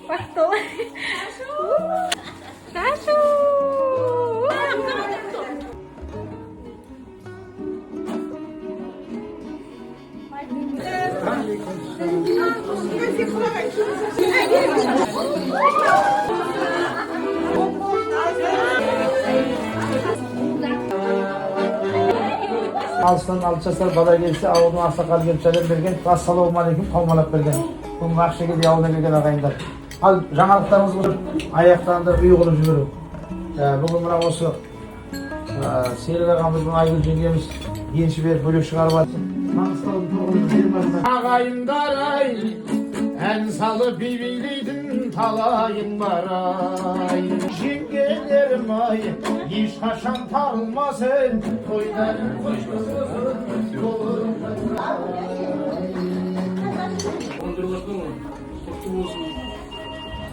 Pastor. Sasu. Alıştan alçaslar bala gelse ağzının asakal gelip bergen. Assalamu alaikum kavmalap bergen. Bu vakşege diye ağzına gelgen ağayınlar. Al жаңалықтарымыз болып аяқтанды үй қылып жіберу. Бүгін мына осы Серік ағамыздың Айгүл жеңгеміз енші беріп бөлек шығарып жатыр. Ағайындар-ай, ән салып би-билейтін талайың бар ай. Жеңгелерім-ай, ешқашан тарылмасын, тойларың қошқызын болын.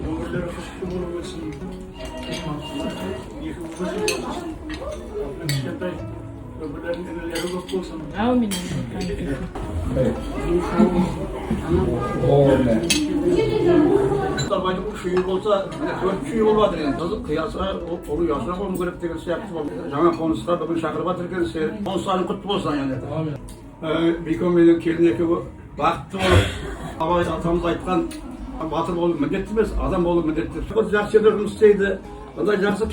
Ömürleri hoşgörü bulup ötsün. Yıkı bulup ötsün. Kışkentay ömürlerin eneleri çok olsun. Amin. Tabaydı bu şuyuk olsa, 4 şuyuk olmadı yani. Tazıp kıyasa, onu yaşına koymu görüp degen şey yaptı. Жаңа konuslar bugün şakır batırken seyir. Konusların kutlu olsan yani. Bikon benim kelin ekibi baktı olur. Abay atamız aytkan батыр болу міндетті емес, адам болу міндетті. Жақсы жерде жұмыс істейді, онда жақсы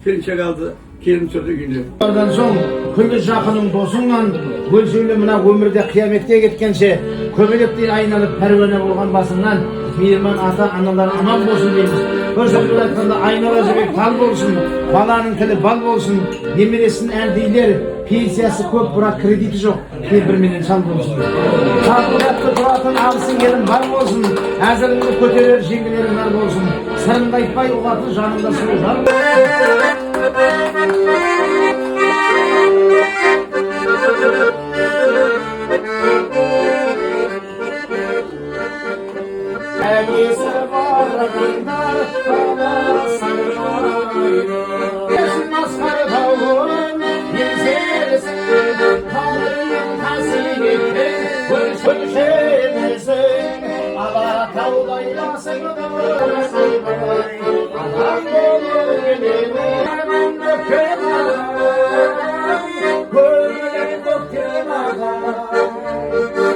келіншек алды, келін түсірді үйіне. Ondan soң күллі жақының досыңнан бөлшейлі мына өмірде қияметке кеткенше көбелектей айналып пәруана болған басыңнан мейірман ата аналар аман болсын дейміз. Көрсетіп айтқанда айнала жібек тал болсын, баланың тілі бал болсын, немересін әндейлер, пенсиясы көп, бірақ кредиті жоқ, кемпірменен шал болсын. Тағыратты тұратын алсын келін бар болсын, әзіріңді көтерер жеңгелерің бар болсын, сырыңды айтпай ұғатын жаныңда сұлу жар. Әкесі барғандар қаласайрайды. Есін масқар тауын еңсерсін, талайын қасиеттен көршенесің. Алатаулайласың дұрысайбай, адам болып келемін. Арманды көк ағай, көңілің көктем ағай.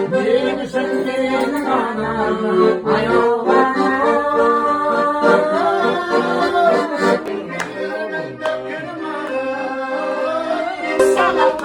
Мен үшін менің анам аяулан. Саламат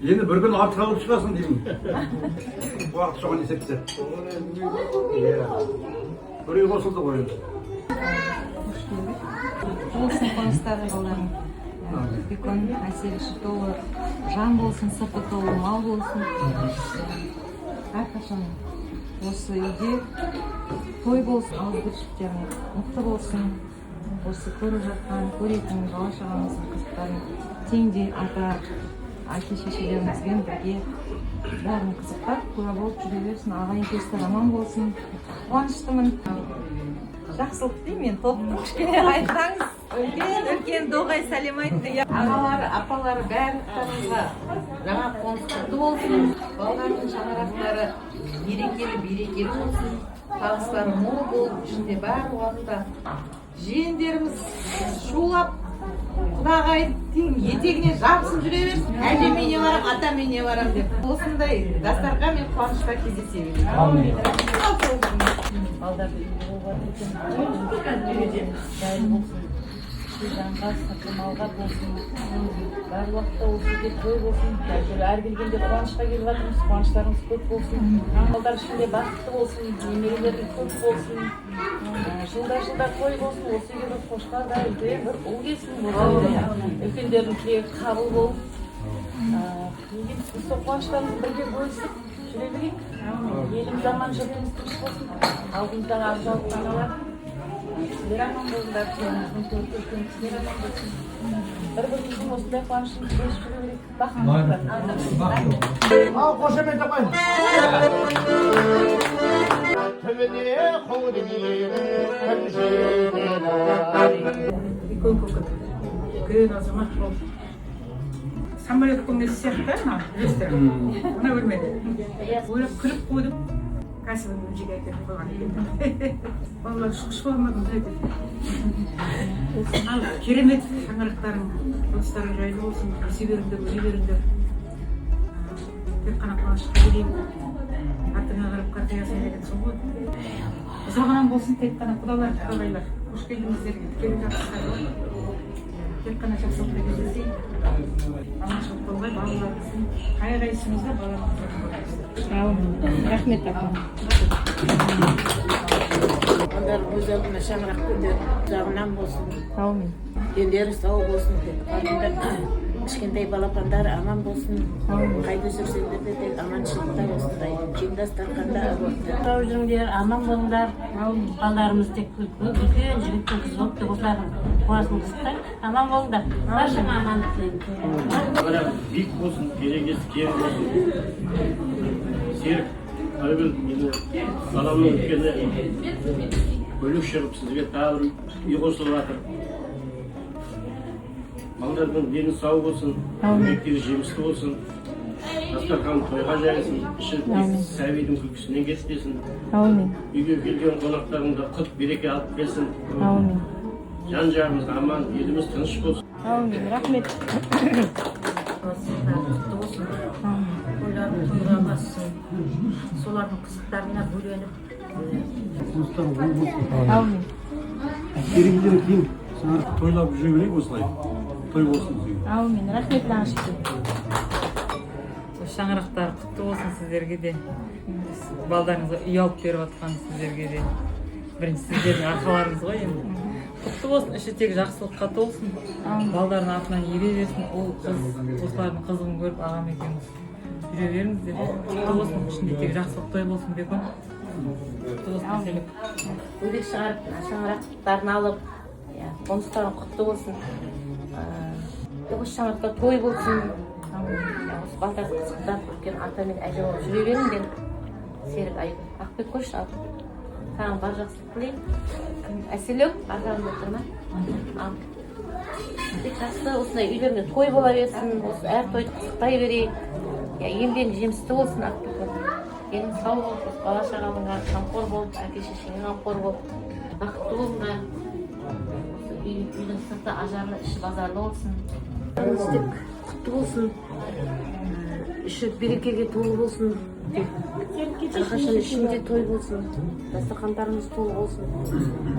Енді бір күн артық алып шығасың деймін. Уақыт соған есепте. Бір үй қосылды ғой енді. Болсын қоныстары балаларың. Бекон әсері іші толы, жан болсын, сырты толы, мал болсын. Әрқашан осы үйде той болсын, ауызды жіптерің мықты болсын. Осы көріп жатқан, көретін бала-шағамыздың қызықтарын теңдей ата әке-шешелерімізбен бірге бәрін қызықтап, куә болып жүре берсін, ағайын-туыстар аман болсын. Қуаныштымын. Жақсылық деймін, топтың кішкене айтсаңыз, үлкен доғай сәлем айтты. Ағалары, апалары бәрімізге жаңа қоныс құтты болсын. Балалардың шаңырақтары берекелі болсын. Табыстары мол болып, ішінде бәрі уақытта жиендеріміз шулап, құдағай дейін етегіне жабысып жүре берсін. Әжем үйіне барам, атам үйіне барам деп. Осындай дастархан мен қуанышта кездесе берейін. Балдарды үйде болған екен, үйде жайлы болсын. Жанға, сырты малға болсын. Бар уақытта осы үйде той болсын. Әр келгенде қуанышқа келіп жатырмыз, қуаныштарыңыз көп болсын. Балдар ішінде бақытты болсын, немерелердің көп болсын. Жылда той болсын, осы үйге қошқарда үлкен бір ұл келсін. Үлкендердің тілегі қабыл болып. Біз сол қуаныштарымызды бірге бөлісіп жүре берейік. Еліміз аман, жұртымыз тыныш болсын. Алдымыздағы ақ жауапты аналар сіздер аман болыңдар, теміздің төрт үлкен кісілер аман болсын. Бір-біріміздің осындай қуанышымызды бөлісіп жүре берейік. Бақытыңыздар. Al koşamayın tapayın. Tümüne үлкен азамат болып самолет көмесі сияқты ана үлестер мына бөлмеде ойлап күліп қойдым кәсібімді жеке әкеліп қойған екен балалар шұқыш болмадым ал керемет шаңырақтарың достарың жайлы болсын өсе беріңдер өре беріңдер тек қана қуанышқа берейін артыңа қарап қартаясың деген сол ғой ұзақ аман болсын тек қана құдалар құдағайлар қош келдіңіздерге келіп жатсыздар ғой тек қана жақсылықта кездесейік аманшылық болмай балаларымыздың қай қайсымыз да балаларымызды Рахмет апа. Onlar өз алдына шаңырақ көтеріп жағынан болсын, Аумин. дендері сау болсын деп. Артында кішкентай балапандар аман болсын, қайда жүрсеңдер де тек аманшылықта осындай жеңдастар қанда сау жүріңдер, аман болыңдар. Балаларымыз тек үлкен жігіт пен қыз болып осылардың қуасын қыстай аман болыңдар. Баршаңа амандық тілеймін. Биік болсын, берекесі кең болсын. Серік, айгүл, мені баламның үлкені бөлік шығып сізге тағы бір үй қосылып жатыр. Балалардың дені сау болсын, еңбектері жемісті болсын, дастархан тойға жайылсын, іші сәбидің күлкісінен кетпесін. Үйге келген қонақтарыңда құт береке алып келсін. Жан жағымыз аман, еліміз тыныш болсын. Аумин. Рахмет. Ойларын тойға бассын, солардың қызықтарына бөленіп. Аумин. Тойлап жүре берейік осылай. Той болсын сізге. Аумин. Рахмет нағашты. шаңырақтар құтты болсын сіздерге де балдарыңызға үй алып беріп жатқан сіздерге де бірінші сіздердің арқаларыңыз ғой енді құтты болсын іші тек жақсылыққа толсын балдардың артынан ере берсін ол қыз осылардың қызығын көріп ағам екеуміз жүре беріңіздер құтты болсын ішінде тек жақсылық той болсын бекон құтты болсын мәселек Бөлек шығарып шаңырақтарын алып қоныстарын құтты болсын осы шаңырақта той болсын осы балдарды қызықтап үлкен ата мен әже болып жүре беріңдер Серік Айгүл Ақбек қойшы ал саған бар жақсылық тілеймін әселеу арзанында отыр ма ал тек жақсы осындай үйлеріңде той бола берсін осы әр тойды қызықтай берейік еңбегің жемісті болсын Ақбек денің сау болып бала шағаңа қамқор болып әке шешеңе қамқор болып бақытты болыңдар үйдің сырты ажарлы іші базарлы болсын тек құтты болсын іші берекеге толы болсын әрқашан ішінде той болсын дастархандарымыз толы болсын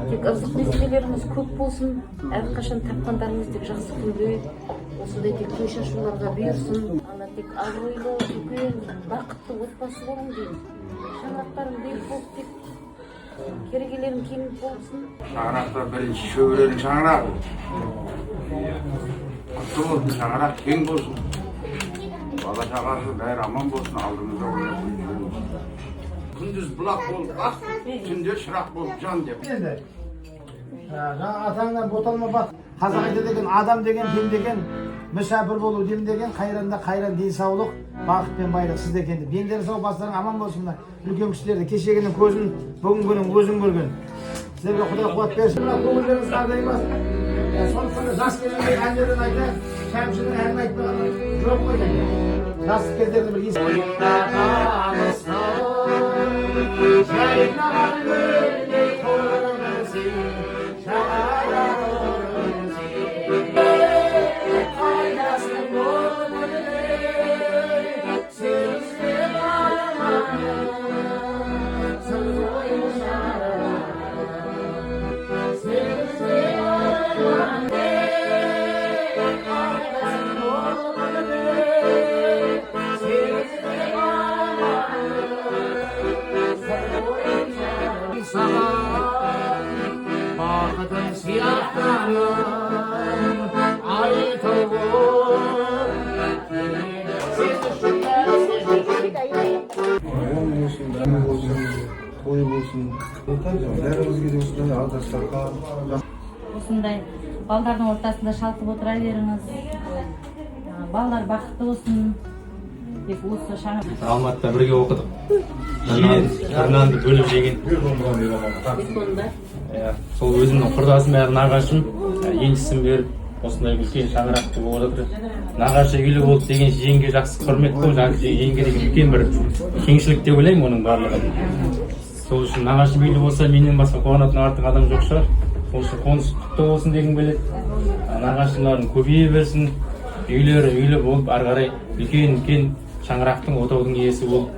тек ырзық несібелеріміз көп болсын әрқашан тапқандарымыз тек жақсы күнде осындай тек той шашуларға бұйырсын ана тек абыройлы үлкен бақытты отбасы болың деймін шаңырақтарың биік болып тек керегелерің кең болсын Шаңырақта бірінші шөберенің шаңырағы. Құтты болсын, шаңырақ кең болсын. Бала шағасы бәрі аман болсын, алдымызда ойнап жүрміз. Күндіз бұлақ болып ақ, түнде шырақ болып жан деп. Енді жаңа атаңнан боталма бат. Қазақ айтады деген адам деген, дін деген, мүсәпір болу дем деген, қайранда қайран денсаулық, бақыт пен байлық сізде екен деп. Дендері сау, бастарың аман болсын. Үлкен кісілерді кешегінің көзін, бүгінгінің өзін көрген. Сіздерге Құдай қуат берсін. Көңілдеріңіз қардаймас. Сондықтан жас кезінде әндерден айтайын, шәмшінің әнін айтпаған жоқ қой деген. Жас кездерді бір ес. Baqıdın siyahlarım ay toğur Toy olsun, бәрімізге де осындай ардастарға осындай балдардың ортасында шалқып отыра беріңіз. Балалар бақытты болсын деп осы шаңы. Алматыда бірге оқыдық. Нанды бөліп жеген. Сол өзімнің құрдасым әрі нағашым, еншісін беріп, осындай үлкен шаңырақты болып жатыр. Нағашы үйлі болды деген жеңге жақсы құрмет қой, жеңге деген үлкен бір кеңшілік деп ойлаймын оның барлығын. Сол үшін нағашы үйлі болса менен басқа қуанатын артық адам жоқ шығар. Сол үшін қоныс құтты болсын дегім келеді. Нағашылардың көбейе берсін, үйлері үйлі болып, ары қарай үлкен шаңырақтың отаудың иесі болып,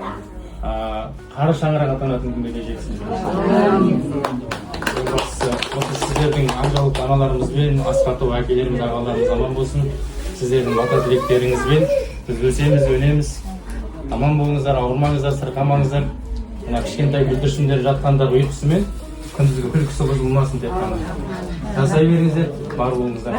қары шаңырақ атанатын күнге жетсін. Осы сіздердің ақжаулық аналарымызбен, асқату әкелеріміз, ағаларымыз аман болсын. Сіздердің бата тілектеріңізбен біз өсеміз, өнеміз. Аман болыңыздар, ауырмаңыздар, сырқамаңыздар. Мына кішкентай бүлдіршіндер жатқандар ұйқысымен күндізгі күлкісі бұзылмасын деп қана жасай беріңіздер, бар болыңыздар.